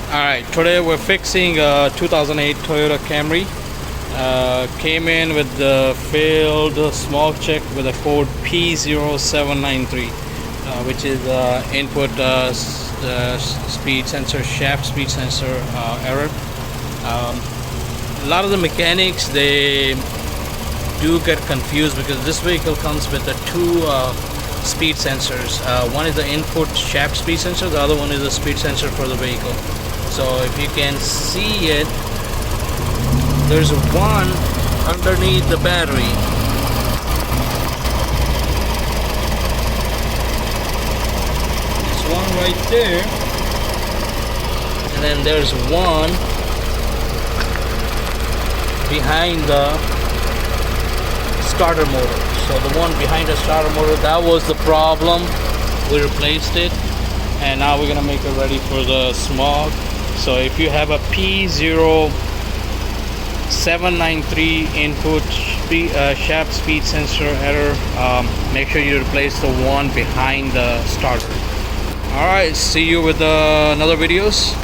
Alright, today we're fixing a 2008 Toyota Camry. Came in with the failed smog check with a code P0793, which is input speed sensor, shaft speed sensor error. A lot of the mechanics, they do get confused because this vehicle comes with the two speed sensors. One is the input shaft speed sensor, the other one is the speed sensor for the vehicle. So if you can see it, there's one underneath the battery. There's one right there, and then there's one behind the starter motor. So the one behind the starter motor, that was the problem. We replaced it, and now we're gonna make it ready for the smog. So if you have a P0793 input shaft speed sensor error, make sure you replace the one behind the starter. Alright, see you with another videos.